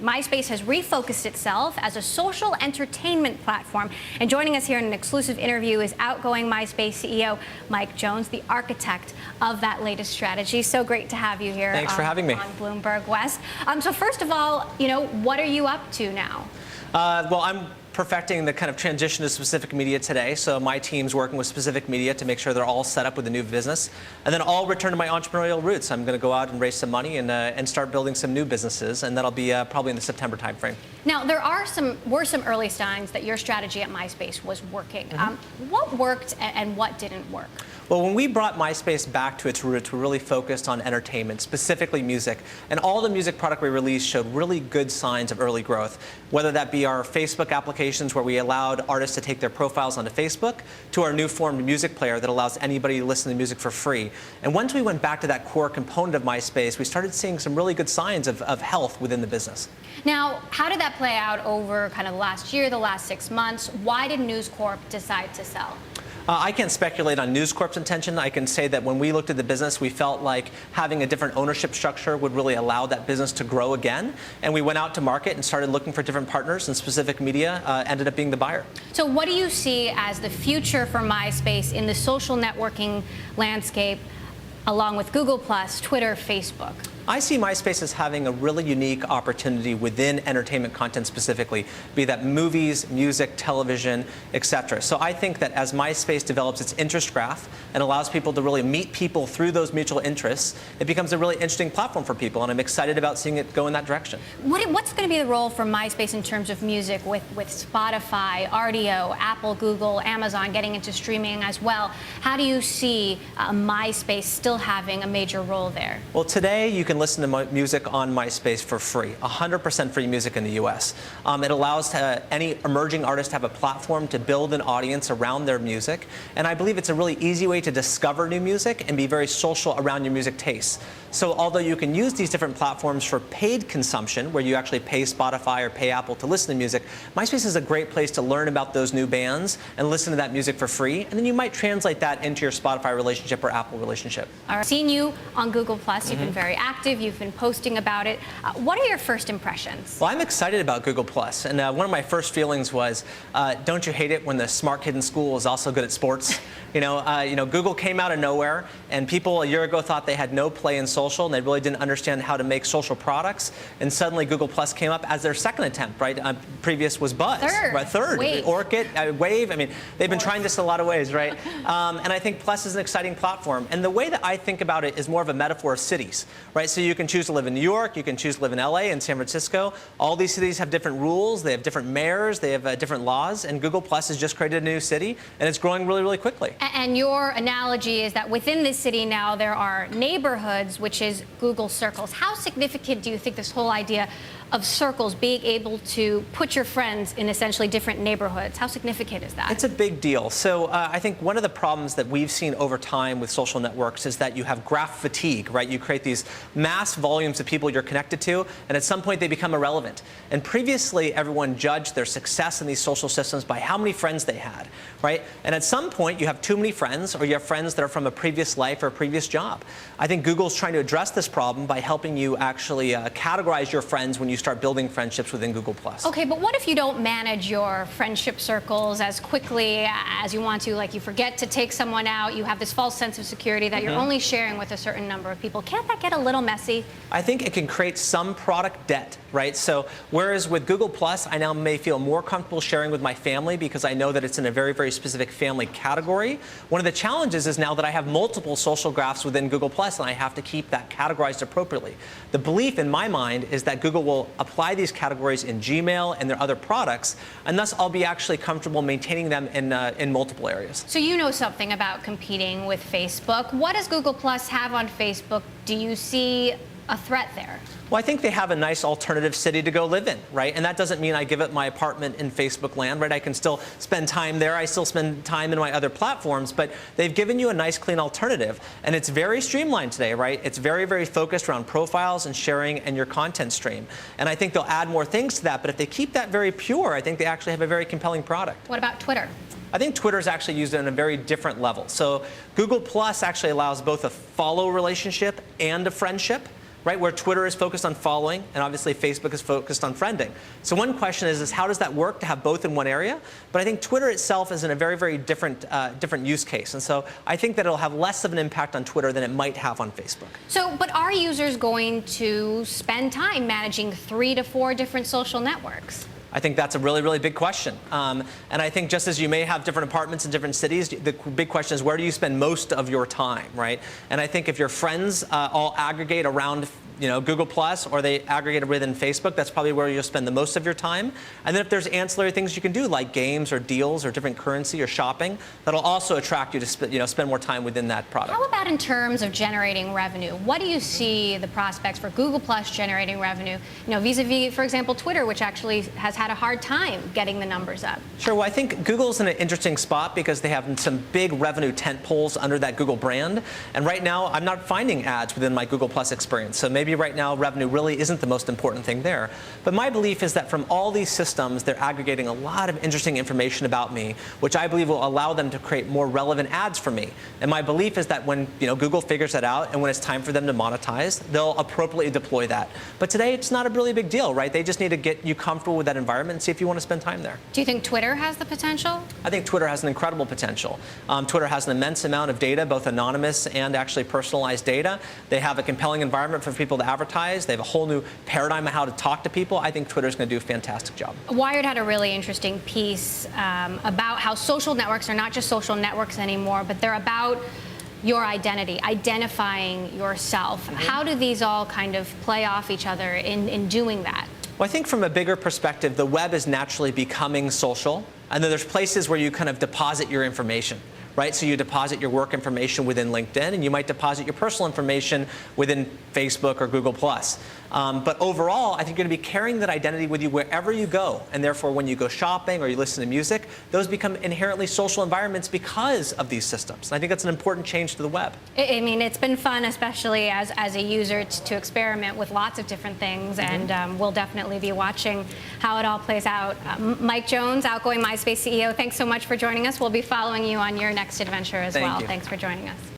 MySpace has refocused itself as a social entertainment platform. And joining us here in an exclusive interview is outgoing MySpace CEO Mike Jones, the architect of that latest strategy. So great to have you here. Thanks for having me. On Bloomberg West. So first of all, what are you up to now? Well, I'm perfecting the kind of transition to specific media today. So my team's working with specific media to make sure they're all set up with a new business. And then I'll return to my entrepreneurial roots. I'm going to go out and raise some money and start building some new businesses. And that'll be probably in the September timeframe. Now, there were some early signs that your strategy at MySpace was working. What worked and what didn't work? Well, when we brought MySpace back to its roots, we really focused on entertainment, specifically music. And all the music product we released showed really good signs of early growth, whether that be our Facebook applications where we allowed artists to take their profiles onto Facebook, to our new formed music player that allows anybody to listen to music for free. And once we went back to that core component of MySpace, we started seeing some really good signs of health within the business. Now, how did that play out over kind of the last year, the last 6 months? Why did News Corp decide to sell? I can't speculate on News Corp's intention. I can say that when we looked at the business, we felt like having a different ownership structure would really allow that business to grow again. And we went out to market and started looking for different partners, and specific media ended up being the buyer. So what do you see as the future for MySpace in the social networking landscape, along with Google+, Twitter, Facebook? I see MySpace as having a really unique opportunity within entertainment content specifically, be that movies, music, television, etc. So I think that as MySpace develops its interest graph and allows people to really meet people through those mutual interests, it becomes a really interesting platform for people, and I'm excited about seeing it go in that direction. What's going to be the role for MySpace in terms of music with Spotify, RDO, Apple, Google, Amazon getting into streaming as well? How do you see MySpace still having a major role there? Well, today you can listen to music on MySpace for free, 100% free music in the US. It allows any emerging artist to have a platform to build an audience around their music. And I believe it's a really easy way to discover new music and be very social around your music tastes. So although you can use these different platforms for paid consumption, where you actually pay Spotify or pay Apple to listen to music, MySpace is a great place to learn about those new bands and listen to that music for free. And then you might translate that into your Spotify relationship or Apple relationship. I've seen you on Google+. You've been very active. You've been posting about it. What are your first impressions? Well, I'm excited about Google+. And one of my first feelings was, don't you hate it when the smart kid in school is also good at sports? Google came out of nowhere, and people a year ago thought they had no play in social, and they really didn't understand how to make social products. And suddenly Google+ came up as their second attempt, right? Previous was Buzz. Third. Right? Third. Wave. Orkut, Wave. I mean, they've been trying this in a lot of ways, right? And I think Plus is an exciting platform. And the way that I think about it is more of a metaphor of cities, right? So you can choose to live in New York, you can choose to live in LA and San Francisco. All these cities have different rules, they have different mayors, they have different laws, and Google+ has just created a new city, and it's growing really, really quickly. And your analogy is that within this city now there are neighborhoods, which is Google Circles. How significant do you think this whole idea of circles, being able to put your friends in essentially different neighborhoods, how significant is that? It's a big deal. So I think one of the problems that we've seen over time with social networks is that you have graph fatigue, right? You create these mass volumes of people you're connected to, and at some point they become irrelevant. And previously, everyone judged their success in these social systems by how many friends they had, right? And at some point, you have too many friends, or you have friends that are from a previous life or a previous job. I think Google's trying to address this problem by helping you actually categorize your friends when you start building friendships within Google+. Okay, but what if you don't manage your friendship circles as quickly as you want to? Like, you forget to take someone out, you have this false sense of security that you're only sharing with a certain number of people. Can't that get a little messy? I think it can create some product debt, right? So whereas with Google+, I now may feel more comfortable sharing with my family because I know that it's in a very, very specific family category. One of the challenges is now that I have multiple social graphs within Google+, and I have to keep that categorized appropriately. The belief in my mind is that Google will apply these categories in Gmail and their other products, and thus I'll be actually comfortable maintaining them in multiple areas. So you know something about competing with Facebook. What does Google+ have on Facebook? Do you see a threat there? Well, I think they have a nice alternative city to go live in, right? And that doesn't mean I give up my apartment in Facebook land, right? I can still spend time there. I still spend time in my other platforms, but they've given you a nice, clean alternative. And it's very streamlined today, right? It's very, very focused around profiles and sharing and your content stream. And I think they'll add more things to that, but if they keep that very pure, I think they actually have a very compelling product. What about Twitter? I think Twitter is actually used on a very different level. So Google Plus actually allows both a follow relationship and a friendship. right? Where Twitter is focused on following, and obviously Facebook is focused on friending. So one question is how does that work to have both in one area? But I think Twitter itself is in a very, very different use case. And so I think that it'll have less of an impact on Twitter than it might have on Facebook. So, but are users going to spend time managing 3 to 4 different social networks? I think that's a really, really big question. And I think just as you may have different apartments in different cities, the big question is where do you spend most of your time, right? And I think if your friends all aggregate around Google Plus, or they aggregate within Facebook, that's probably where you'll spend the most of your time. And then if there's ancillary things you can do, like games or deals or different currency or shopping, that'll also attract you to spend more time within that product. How about in terms of generating revenue? What do you see the prospects for Google Plus generating revenue? Vis-a-vis, for example, Twitter, which actually has had a hard time getting the numbers up. Sure. Well, I think Google's in an interesting spot because they have some big revenue tent poles under that Google brand. And right now, I'm not finding ads within my Google Plus experience. So maybe right now revenue really isn't the most important thing there. But my belief is that from all these systems, they're aggregating a lot of interesting information about me, which I believe will allow them to create more relevant ads for me. And my belief is that when Google figures that out and when it's time for them to monetize, they'll appropriately deploy that. But today, it's not a really big deal, right? They just need to get you comfortable with that environment and see if you want to spend time there. Do you think Twitter has the potential? I think Twitter has an incredible potential. Twitter has an immense amount of data, both anonymous and actually personalized data. They have a compelling environment for people to advertise. They have a whole new paradigm of how to talk to people. I think Twitter's going to do a fantastic job. Wired had a really interesting piece about how social networks are not just social networks anymore, but they're about your identity, identifying yourself. Mm-hmm. How do these all kind of play off each other in doing that? Well, I think from a bigger perspective, the web is naturally becoming social, and then there's places where you kind of deposit your information. Right? So you deposit your work information within LinkedIn, and you might deposit your personal information within Facebook or Google+. But overall, I think you're going to be carrying that identity with you wherever you go. And therefore, when you go shopping or you listen to music, those become inherently social environments because of these systems. And I think that's an important change to the web. I mean, it's been fun, especially as a user, to experiment with lots of different things. Mm-hmm. And we'll definitely be watching how it all plays out. Mike Jones, outgoing MySpace CEO, thanks so much for joining us. We'll be following you on your next adventure as well. Thank you. Thanks for joining us.